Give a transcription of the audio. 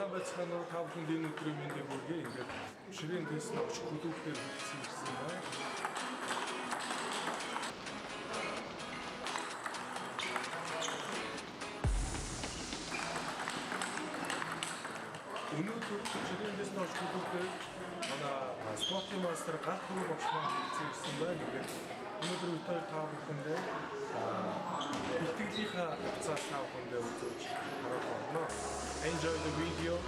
сайн байцгаана уу? Та бүхэнд энэ өдрийн мэндийг хүргэе. Ингээд ширийн тест авч хөдөлгөөр хийсэн байна. Өнөөдөр ширийн тест авч хөдөлгөөр манай Spotty Master гал түрүү багшмаа хийсэн байна. Ингээд өнөөдөр үетэй та бүхэндээ бэлтгэлийнхаа хавцаас та бүхэндээ үзүүлж харах болно. Enjoy the video.